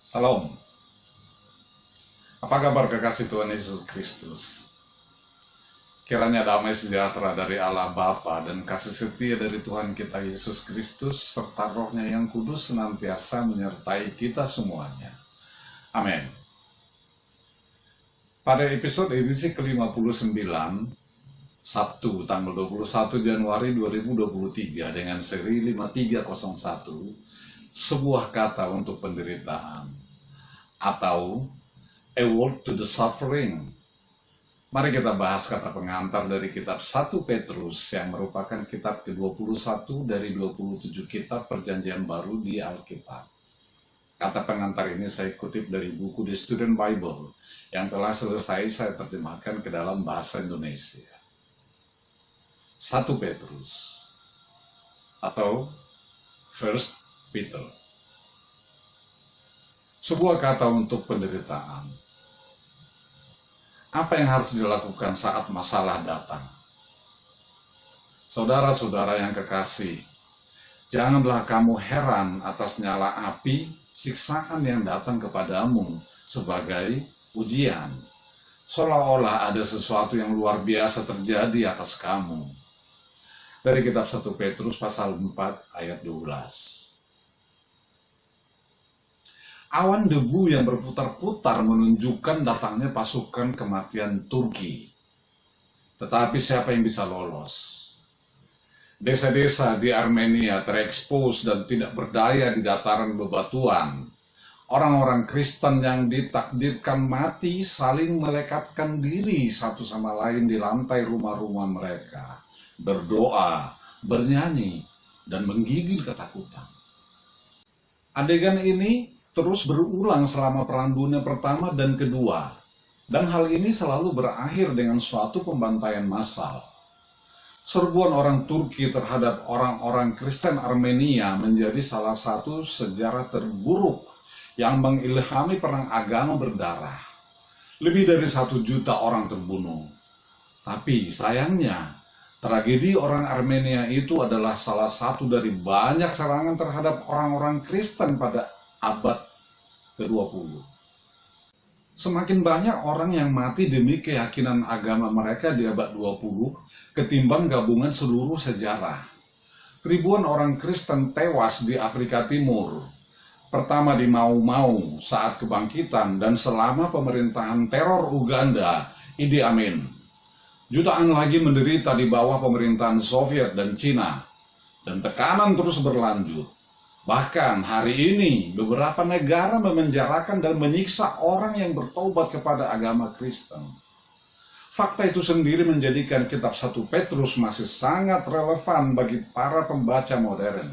Salam. Apa kabar kekasih Tuhan Yesus Kristus? Kiranya damai sejahtera dari Allah Bapa dan kasih setia dari Tuhan kita Yesus Kristus serta Roh-Nya yang kudus senantiasa menyertai kita semuanya. Amin. Pada episode edisi ke-59, Sabtu tanggal 21 Januari 2023 dengan seri 5301, sebuah kata untuk penderitaan, atau A Word to the Suffering. Mari kita bahas kata pengantar dari kitab 1 Petrus yang merupakan kitab ke-21 dari 27 kitab perjanjian baru di Alkitab. Kata pengantar ini saya kutip dari buku The Student Bible yang telah selesai saya terjemahkan ke dalam bahasa Indonesia. 1 Petrus atau First Peter. Sebuah kata untuk penderitaan. Apa yang harus dilakukan saat masalah datang? Saudara-saudara yang kekasih, janganlah kamu heran atas nyala api siksaan yang datang kepadamu sebagai ujian, seolah-olah ada sesuatu yang luar biasa terjadi atas kamu. Dari kitab 1 Petrus pasal 4 ayat 12. Awan debu yang berputar-putar menunjukkan datangnya pasukan kematian Turki. Tetapi siapa yang bisa lolos? Desa-desa di Armenia terekspos dan tidak berdaya di dataran bebatuan. Orang-orang Kristen yang ditakdirkan mati saling melekatkan diri satu sama lain di lantai rumah-rumah mereka, berdoa, bernyanyi, dan menggigil ketakutan. Adegan ini terus berulang selama Perang Dunia Pertama dan Kedua, dan hal ini selalu berakhir dengan suatu pembantaian massal. Serbuan orang Turki terhadap orang-orang Kristen Armenia menjadi salah satu sejarah terburuk yang mengilhami perang agama berdarah. Lebih dari 1 juta orang terbunuh. Tapi sayangnya, tragedi orang Armenia itu adalah salah satu dari banyak serangan terhadap orang-orang Kristen pada abad ke-20. Semakin banyak orang yang mati demi keyakinan agama mereka di abad 20 ketimbang gabungan seluruh sejarah. Ribuan orang Kristen tewas di Afrika Timur, pertama di Mau-Mau saat kebangkitan dan selama pemerintahan teror Uganda, Idi Amin. Jutaan lagi menderita di bawah pemerintahan Soviet dan Cina, dan tekanan terus berlanjut. Bahkan hari ini beberapa negara memenjarakan dan menyiksa orang yang bertobat kepada agama Kristen. Fakta itu sendiri menjadikan kitab 1 Petrus masih sangat relevan bagi para pembaca modern.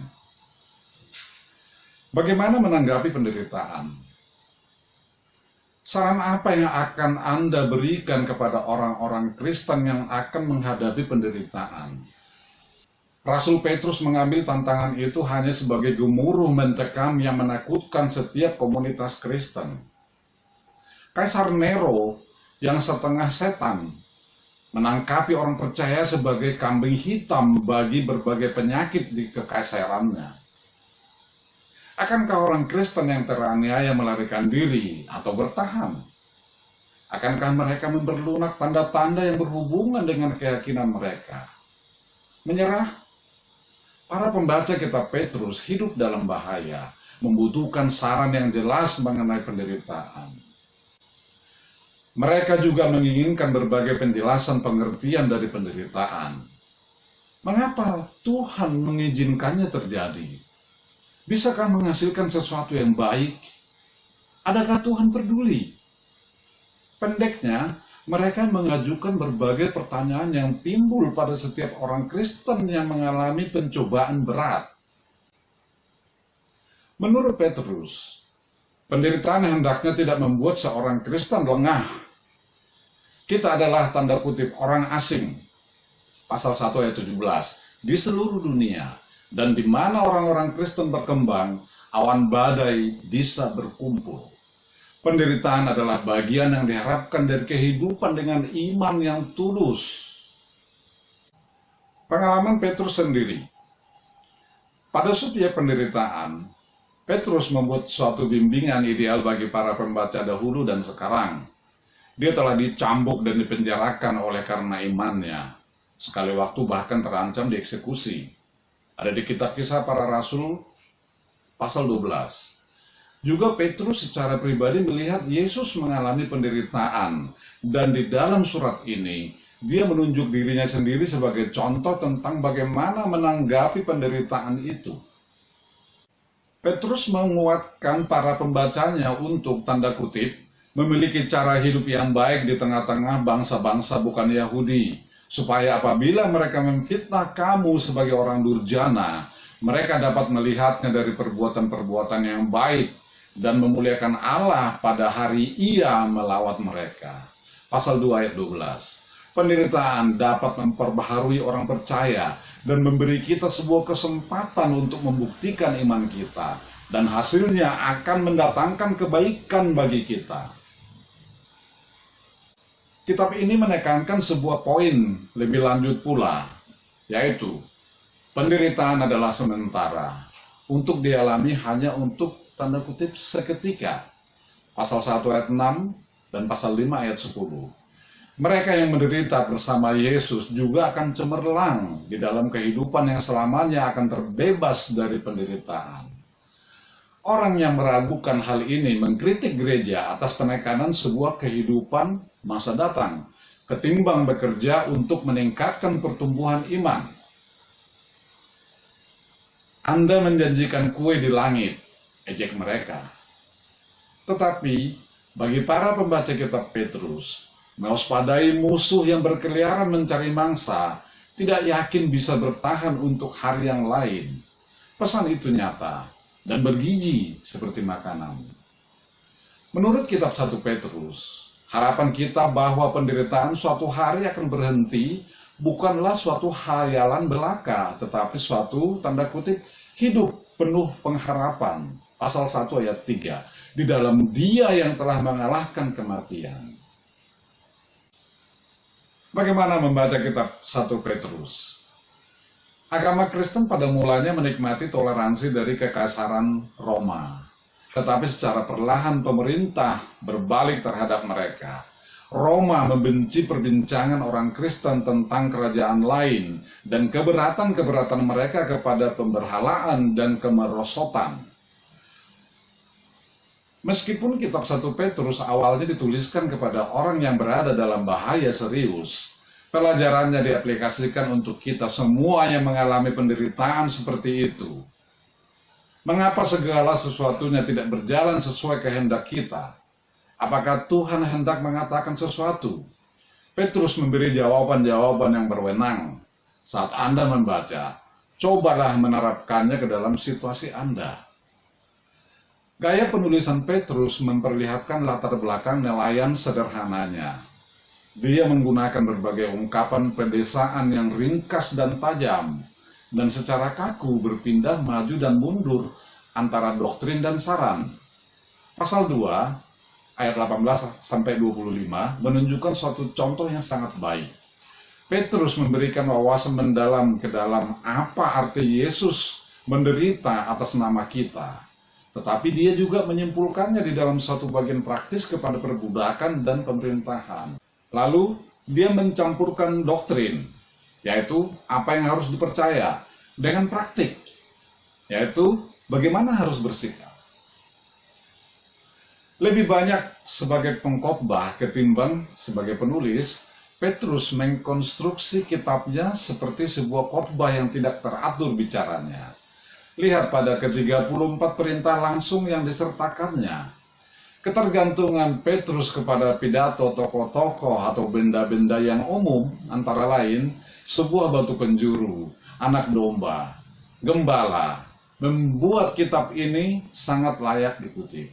Bagaimana menanggapi penderitaan? Saran apa yang akan Anda berikan kepada orang-orang Kristen yang akan menghadapi penderitaan? Rasul Petrus mengambil tantangan itu hanya sebagai gemuruh mencekam yang menakutkan setiap komunitas Kristen. Kaisar Nero yang setengah setan menangkapi orang percaya sebagai kambing hitam bagi berbagai penyakit di kekaisarannya. Akankah orang Kristen yang teraniaya melarikan diri atau bertahan? Akankah mereka memperlunak tanda-tanda yang berhubungan dengan keyakinan mereka? Menyerah? Para pembaca kitab Petrus hidup dalam bahaya, membutuhkan saran yang jelas mengenai penderitaan. Mereka juga menginginkan berbagai penjelasan pengertian dari penderitaan. Mengapa Tuhan mengizinkannya terjadi? Bisakah menghasilkan sesuatu yang baik? Adakah Tuhan peduli? Pendeknya, mereka mengajukan berbagai pertanyaan yang timbul pada setiap orang Kristen yang mengalami pencobaan berat. Menurut Petrus, penderitaan hendaknya tidak membuat seorang Kristen lengah. Kita adalah tanda kutip orang asing, pasal 1 ayat 17, di seluruh dunia, dan di mana orang-orang Kristen berkembang, awan badai bisa berkumpul. Penderitaan adalah bagian yang diharapkan dari kehidupan dengan iman yang tulus. Pengalaman Petrus sendiri. Pada subjek penderitaan, Petrus membuat suatu bimbingan ideal bagi para pembaca dahulu dan sekarang. Dia telah dicambuk dan dipenjarakan oleh karena imannya. Sekali waktu bahkan terancam dieksekusi. Ada di kitab Kisah Para Rasul pasal 12. Juga Petrus secara pribadi melihat Yesus mengalami penderitaan. Dan di dalam surat ini, dia menunjuk dirinya sendiri sebagai contoh tentang bagaimana menanggapi penderitaan itu. Petrus menguatkan para pembacanya untuk, tanda kutip, memiliki cara hidup yang baik di tengah-tengah bangsa-bangsa bukan Yahudi, supaya apabila mereka memfitnah kamu sebagai orang durjana, mereka dapat melihatnya dari perbuatan-perbuatan yang baik dan memuliakan Allah pada hari Ia melawat mereka. Pasal 2 ayat 12. Penderitaan dapat memperbaharui orang percaya dan memberi kita sebuah kesempatan untuk membuktikan iman kita, dan hasilnya akan mendatangkan kebaikan bagi kita. Kitab ini menekankan sebuah poin lebih lanjut pula, yaitu penderitaan adalah sementara, untuk dialami hanya untuk, tanda kutip, seketika. Pasal 1 ayat 6 dan pasal 5 ayat 10. Mereka yang menderita bersama Yesus juga akan cemerlang di dalam kehidupan yang selamanya akan terbebas dari penderitaan. Orang yang meragukan hal ini mengkritik gereja atas penekanan sebuah kehidupan masa datang, ketimbang bekerja untuk meningkatkan pertumbuhan iman. Anda menjanjikan kue di langit, ejek mereka. Tetapi bagi para pembaca kitab Petrus, mewaspadai musuh yang berkeliaran mencari mangsa, tidak yakin bisa bertahan untuk hari yang lain. Pesan itu nyata dan bergizi seperti makanan. Menurut kitab 1 Petrus, harapan kita bahwa penderitaan suatu hari akan berhenti bukanlah suatu khayalan belaka, tetapi suatu, tanda kutip, hidup penuh pengharapan. Pasal 1 ayat 3, di dalam Dia yang telah mengalahkan kematian. Bagaimana membaca kitab 1 Petrus? Agama Kristen pada mulanya menikmati toleransi dari kekasaran Roma. Tetapi secara perlahan pemerintah berbalik terhadap mereka. Roma membenci perbincangan orang Kristen tentang kerajaan lain dan keberatan-keberatan mereka kepada pemberhalaan dan kemerosotan. Meskipun kitab 1 Petrus awalnya dituliskan kepada orang yang berada dalam bahaya serius, pelajarannya diaplikasikan untuk kita semua yang mengalami penderitaan seperti itu. Mengapa segala sesuatunya tidak berjalan sesuai kehendak kita? Apakah Tuhan hendak mengatakan sesuatu? Petrus memberi jawaban-jawaban yang berwenang. Saat Anda membaca, cobalah menerapkannya ke dalam situasi Anda. Gaya penulisan Petrus memperlihatkan latar belakang nelayan sederhananya. Dia menggunakan berbagai ungkapan pedesaan yang ringkas dan tajam, dan secara kaku berpindah maju dan mundur antara doktrin dan saran. Pasal 2, ayat 18-25 menunjukkan suatu contoh yang sangat baik. Petrus memberikan wawasan mendalam ke dalam apa arti Yesus menderita atas nama kita. Tetapi dia juga menyimpulkannya di dalam satu bagian praktis kepada perbudakan dan pemerintahan. Lalu dia mencampurkan doktrin, yaitu apa yang harus dipercaya, dengan praktik, yaitu bagaimana harus bersikap. Lebih banyak sebagai pengkhotbah ketimbang sebagai penulis, Petrus mengkonstruksi kitabnya seperti sebuah khotbah yang tidak teratur bicaranya. Lihat pada ke-34 perintah langsung yang disertakannya. Ketergantungan Petrus kepada pidato tokoh-tokoh atau benda-benda yang umum, antara lain sebuah batu penjuru, anak domba, gembala, membuat kitab ini sangat layak dikutip.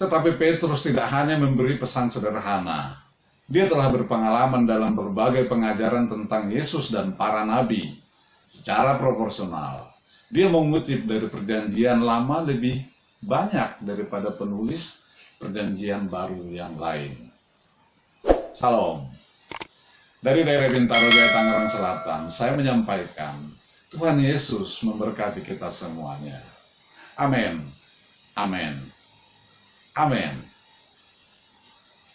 Tetapi Petrus tidak hanya memberi pesan sederhana. Dia telah berpengalaman dalam berbagai pengajaran tentang Yesus dan para nabi secara proporsional. Dia mengutip dari perjanjian lama lebih banyak daripada penulis perjanjian baru yang lain. Salam. Dari daerah Bintaro Jaya, Tangerang Selatan, saya menyampaikan Tuhan Yesus memberkati kita semuanya. Amin. Amin. Amin.